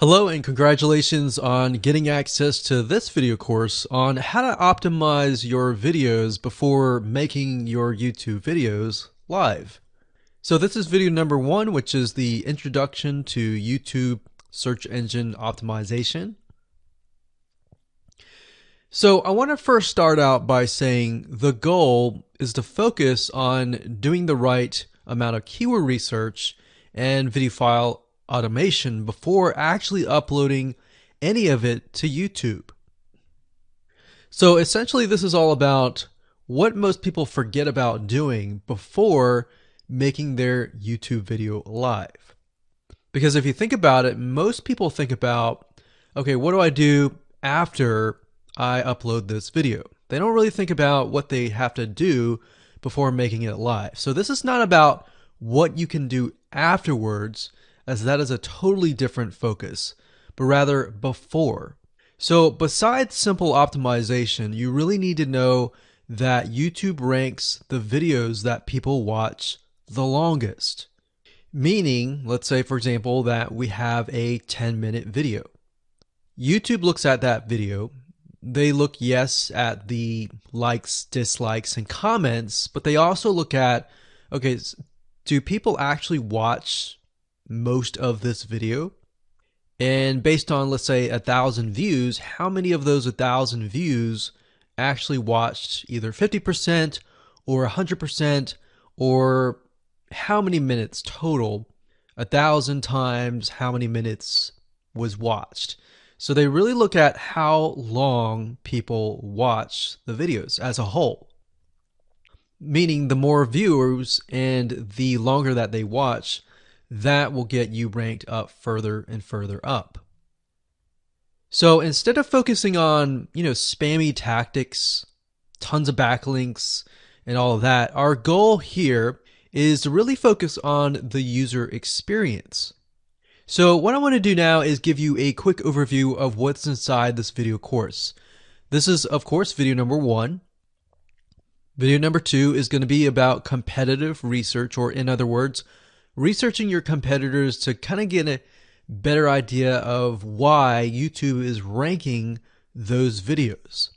Hello and congratulations on getting access to this video course on how to optimize your videos before making your YouTube videos live. So this is video number 1, which is the introduction to YouTube search engine optimization. So I want to first start out by saying the goal is to focus on doing the right amount of keyword research and video file automation before actually uploading any of it to YouTube. So essentially this is all about what most people forget about doing before making their YouTube video live. Because if you think about it, most people think about, okay, what do I do after I upload this video? They don't really think about what they have to do before making it live. So this is not about what you can do afterwards, as that is a totally different focus, but rather before. So besides simple optimization, you really need to know that YouTube ranks the videos that people watch the longest. Meaning, let's say for example that we have a 10-minute video. YouTube looks at that video. They look, yes, at the likes, dislikes, and comments, but they also look at, okay, do people actually watch most of this video? And based on, let's say, 1,000 views, how many of those 1,000 views actually watched either 50% or 100%, or how many minutes total? 1,000 times how many minutes was watched. So they really look at how long people watch the videos as a whole. Meaning the more viewers and the longer that they watch, that will get you ranked up further and further up. So instead of focusing on, spammy tactics, tons of backlinks, and all of that, our goal here is to really focus on the user experience. So what I want to do now is give you a quick overview of what's inside this video course. This is, of course, video number 1. Video number 2 is going to be about competitive research, or in other words, researching your competitors to kind of get a better idea of why YouTube is ranking those videos.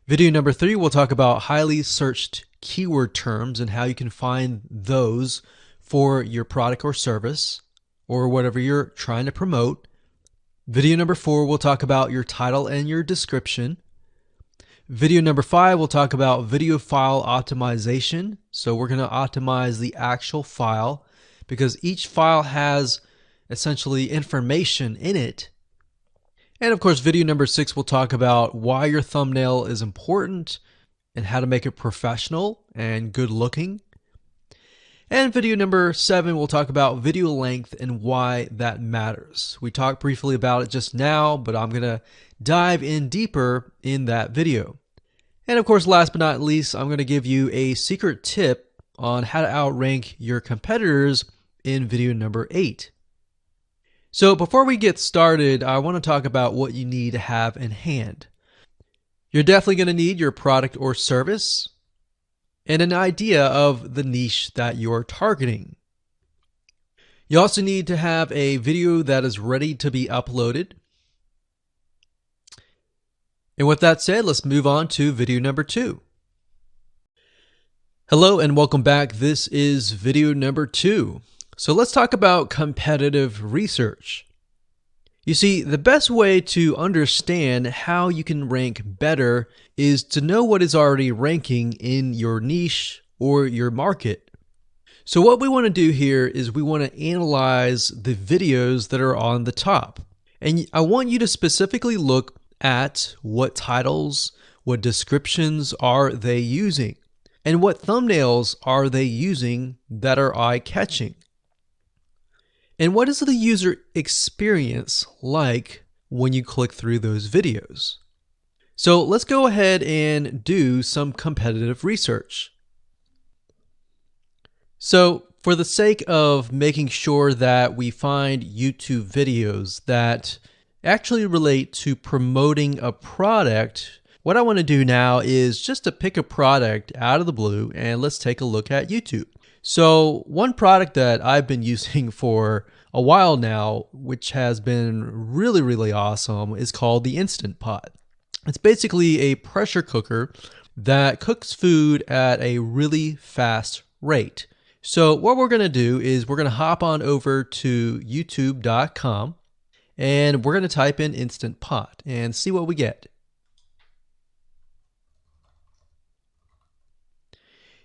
Video number 3, we'll talk about highly searched keyword terms and how you can find those for your product or service or whatever you're trying to promote. Video number 4, we'll talk about your title and your description. Video number 5, we'll talk about video file optimization. So we're going to optimize the actual file, because each file has essentially information in it. And of course, video number 6 will talk about why your thumbnail is important and how to make it professional and good looking. And video number 7 will talk about video length and why that matters. We talked briefly about it just now, but I'm going to dive in deeper in that video. And of course, last but not least, I'm going to give you a secret tip on how to outrank your competitors in video number 8. So before we get started, I want to talk about what you need to have in hand. You're definitely going to need your product or service and an idea of the niche that you're targeting. You also need to have a video that is ready to be uploaded. And with that said, let's move on to video number 2. Hello and welcome back. This is video number 2. So let's talk about competitive research. You see, the best way to understand how you can rank better is to know what is already ranking in your niche or your market. So what we want to do here is we want to analyze the videos that are on the top. And I want you to specifically look at what titles, what descriptions are they using, and what thumbnails are they using that are eye-catching. And what is the user experience like when you click through those videos? So let's go ahead and do some competitive research. So for the sake of making sure that we find YouTube videos that actually relate to promoting a product, what I want to do now is just to pick a product out of the blue and let's take a look at YouTube. So one product that I've been using for a while now, which has been really, really awesome, is called the Instant Pot. It's basically a pressure cooker that cooks food at a really fast rate. So what we're going to do is we're going to hop on over to youtube.com and we're going to type in Instant Pot and see what we get.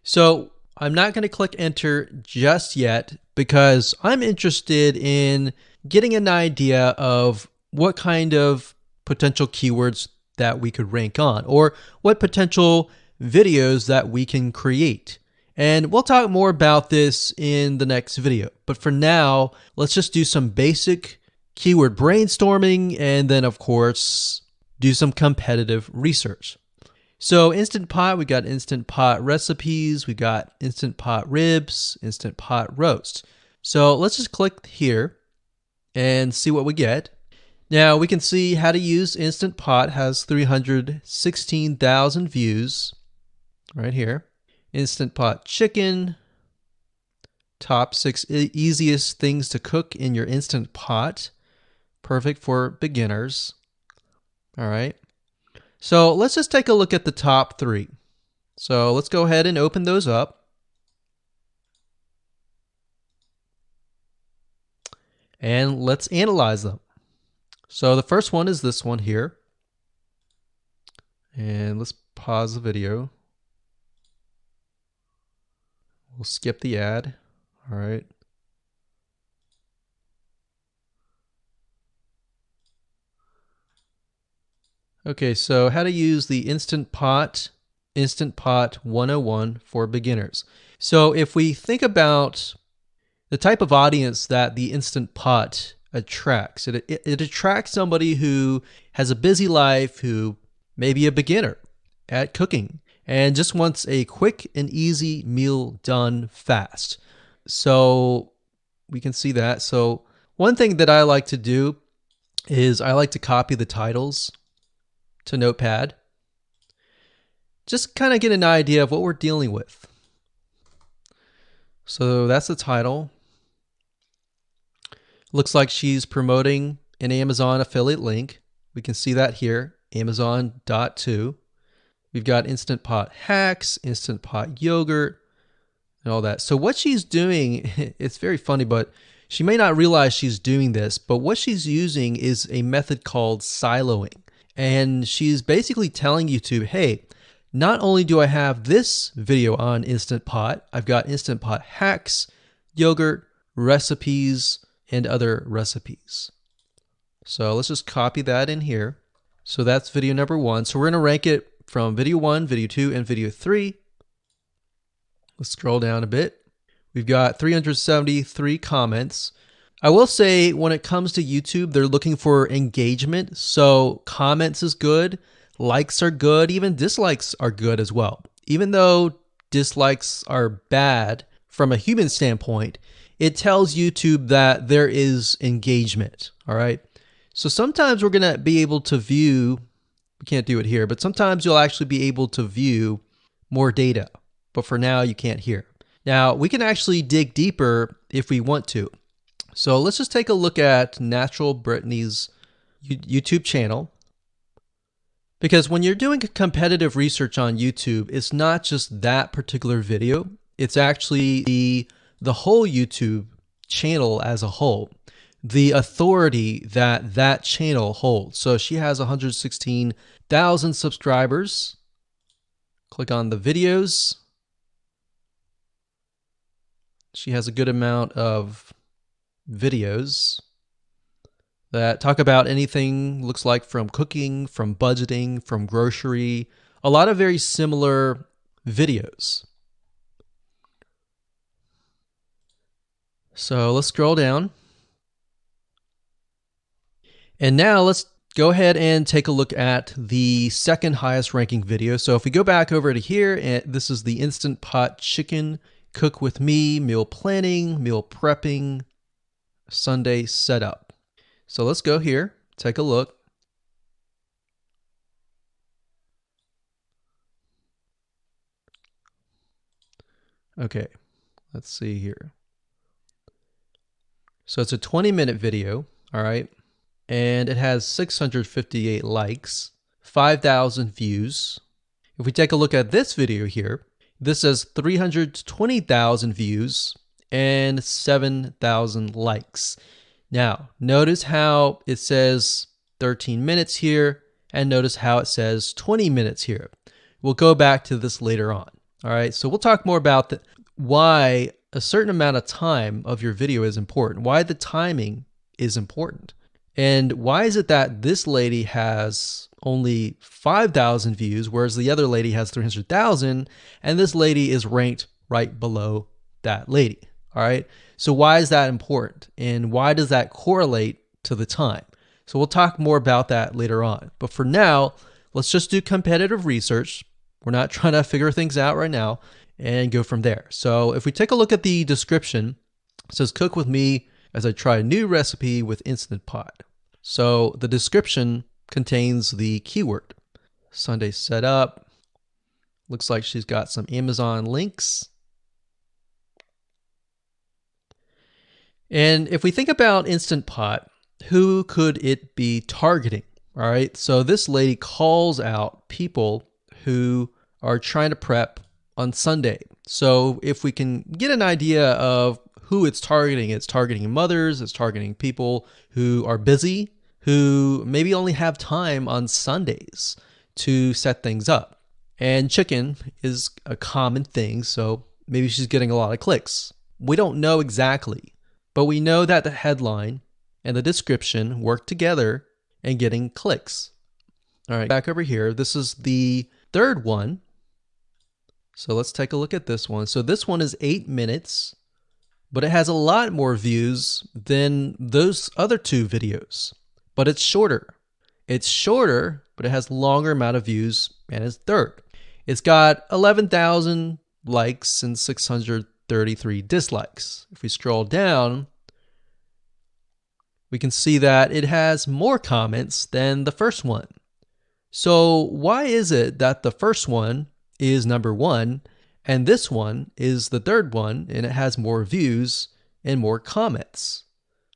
So I'm not going to click enter just yet because I'm interested in getting an idea of what kind of potential keywords that we could rank on, or what potential videos that we can create. And we'll talk more about this in the next video. But for now, let's just do some basic keyword brainstorming and then, of course, do some competitive research. So Instant Pot, we got Instant Pot recipes, we got Instant Pot ribs, Instant Pot roast. So let's just click here and see what we get. Now we can see how to use Instant Pot has 316,000 views right here. Instant Pot chicken, top 6 easiest things to cook in your Instant Pot. Perfect for beginners. All right. So let's just take a look at the top 3. So let's go ahead and open those up. And let's analyze them. So the first one is this one here. And let's pause the video. We'll skip the ad. All right. Okay, so how to use the Instant Pot 101 for beginners. So if we think about the type of audience that the Instant Pot attracts, it attracts somebody who has a busy life, who may be a beginner at cooking and just wants a quick and easy meal done fast. So we can see that. So one thing that I like to do is I like to copy the titles to Notepad. Just kind of get an idea of what we're dealing with. So that's the title. Looks like she's promoting an Amazon affiliate link. We can see that here, Amazon.to. We've got Instant Pot hacks, Instant Pot yogurt, and all that. So what she's doing, it's very funny, but she may not realize she's doing this, but what she's using is a method called siloing. And she's basically telling YouTube, hey, not only do I have this video on Instant Pot, I've got Instant Pot hacks, yogurt, recipes, and other recipes. So let's just copy that in here. So that's video number 1. So we're going to rank it from video 1, video 2, and video 3. Let's scroll down a bit. We've got 373 comments. I will say when it comes to YouTube, they're looking for engagement. So comments is good, likes are good, even dislikes are good as well. Even though dislikes are bad from a human standpoint, it tells YouTube that there is engagement, all right? So sometimes we're going to be able to view, we can't do it here, but sometimes you'll actually be able to view more data. But for now, you can't hear. Now, we can actually dig deeper if we want to. So let's just take a look at Natural Brittany's YouTube channel. Because when you're doing competitive research on YouTube, it's not just that particular video. It's actually the whole YouTube channel as a whole. The authority that that channel holds. So she has 116,000 subscribers. Click on the videos. She has a good amount of videos that talk about anything, looks like from cooking, from budgeting, from grocery, a lot of very similar videos. So let's scroll down. And now let's go ahead and take a look at the second highest ranking video. So if we go back over to here, and this is the Instant Pot chicken, cook with me, meal planning, meal prepping, Sunday setup. So let's go here, take a look. Okay, let's see here. So it's a 20-minute video, all right? And it has 658 likes, 5,000 views. If we take a look at this video here, this has 320,000 views and 7,000 likes. Now, notice how it says 13 minutes here, and notice how it says 20 minutes here. We'll go back to this later on. All right, so we'll talk more about why a certain amount of time of your video is important, why the timing is important. And why is it that this lady has only 5,000 views, whereas the other lady has 300,000, and this lady is ranked right below that lady? All right. So why is that important? And why does that correlate to the time? So we'll talk more about that later on. But for now, let's just do competitive research. We're not trying to figure things out right now and go from there. So if we take a look at the description, it says cook with me as I try a new recipe with Instant Pot. So the description contains the keyword. Sunday setup. Looks like she's got some Amazon links. And if we think about Instant Pot, who could it be targeting? All right, so this lady calls out people who are trying to prep on Sunday. So if we can get an idea of who it's targeting mothers, it's targeting people who are busy, who maybe only have time on Sundays to set things up. And chicken is a common thing, so maybe she's getting a lot of clicks. We don't know exactly, but we know that the headline and the description work together and getting clicks. All right, back over here, this is the third one. So let's take a look at this one. So this one is 8 minutes, but it has a lot more views than those other two videos, but it's shorter. It's shorter, but it has longer amount of views and it's third. It's got 11,000 likes and 633 dislikes. If we scroll down, we can see that it has more comments than the first one. So why is it that the first one is number one and this one is the third one and it has more views and more comments?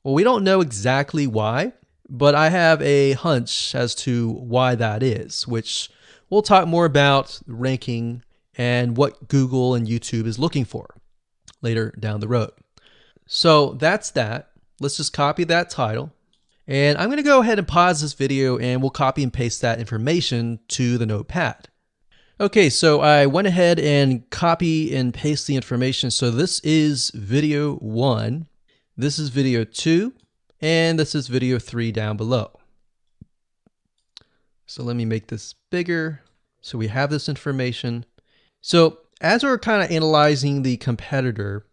Well, we don't know exactly why, but I have a hunch as to why that is, which we'll talk more about ranking and what Google and YouTube is looking for later down the road. So that's that. Let's just copy that title. And I'm going to go ahead and pause this video and we'll copy and paste that information to the notepad. Okay, so I went ahead and copy and paste the information. So this is video 1, this is video 2, and this is video 3 down below. So let me make this bigger so we have this information. So as we're kind of analyzing the competitor,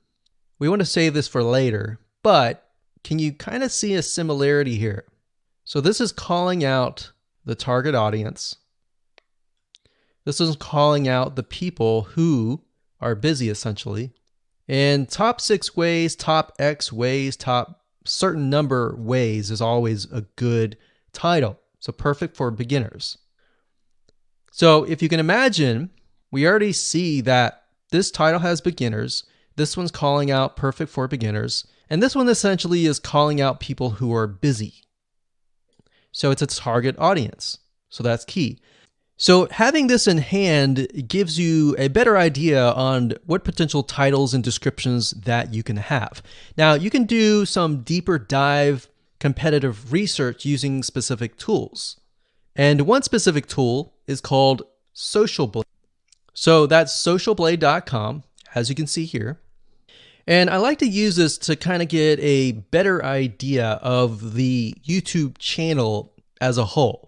we want to save this for later, but can you kind of see a similarity here? So this is calling out the target audience. This is calling out the people who are busy essentially. And top 6 ways, top X ways, top certain number ways is always a good title. So perfect for beginners. So if you can imagine, we already see that this title has beginners. This one's calling out perfect for beginners. And this one essentially is calling out people who are busy. So it's a target audience. So that's key. So having this in hand gives you a better idea on what potential titles and descriptions that you can have. Now you can do some deeper dive competitive research using specific tools. And one specific tool is called Social Blade. So that's socialblade.com, as you can see here. And I like to use this to kind of get a better idea of the YouTube channel as a whole.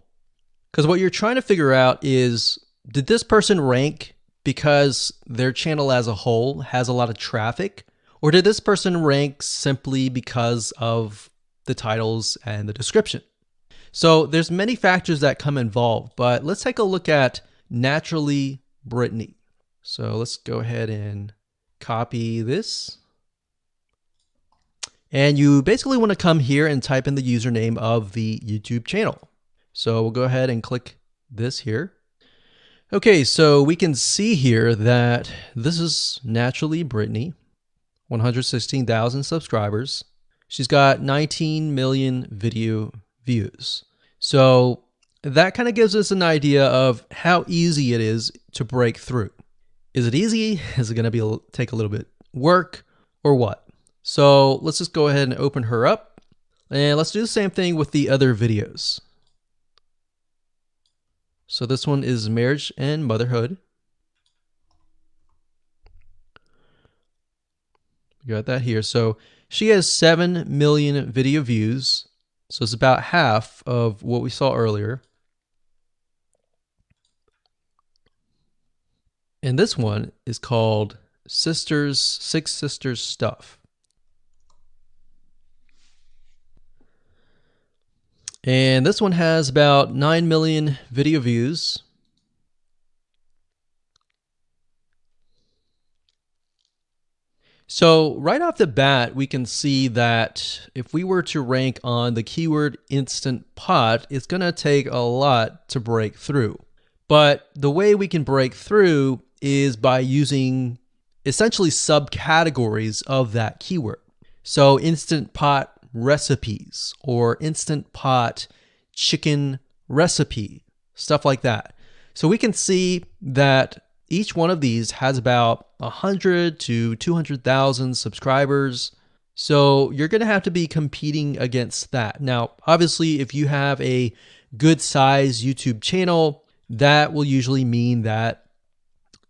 Because what you're trying to figure out is, did this person rank because their channel as a whole has a lot of traffic? Or did this person rank simply because of the titles and the description? So there's many factors that come involved, but let's take a look at Naturally Brittany. So let's go ahead and copy this. And you basically want to come here and type in the username of the YouTube channel. So we'll go ahead and click this here. Okay, so we can see here that this is Naturally Brittany, 116,000 subscribers. she's got 19 million video views. So that kind of gives us an idea of how easy it is to break through. Is it easy? Is it going to take a little bit work or what? So let's just go ahead and open her up, and let's do the same thing with the other videos. So this one is marriage and motherhood. You got that here. So she has 7 million video views. So it's about half of what we saw earlier. And this one is called Six Sisters Stuff. And this one has about 9 million video views. So right off the bat, we can see that if we were to rank on the keyword Instant Pot, it's going to take a lot to break through. But the way we can break through is by using essentially subcategories of that keyword. So Instant Pot recipes or Instant Pot chicken recipe, stuff like that. So we can see that each one of these has about 100 to 200,000 subscribers. So you're going to have to be competing against that. Now, obviously, if you have a good size YouTube channel, that will usually mean that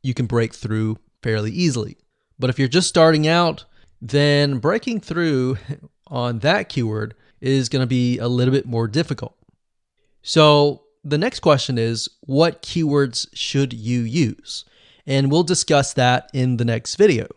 you can break through fairly easily. But if you're just starting out, then breaking through on that keyword is going to be a little bit more difficult. So the next question is, what keywords should you use? And we'll discuss that in the next video.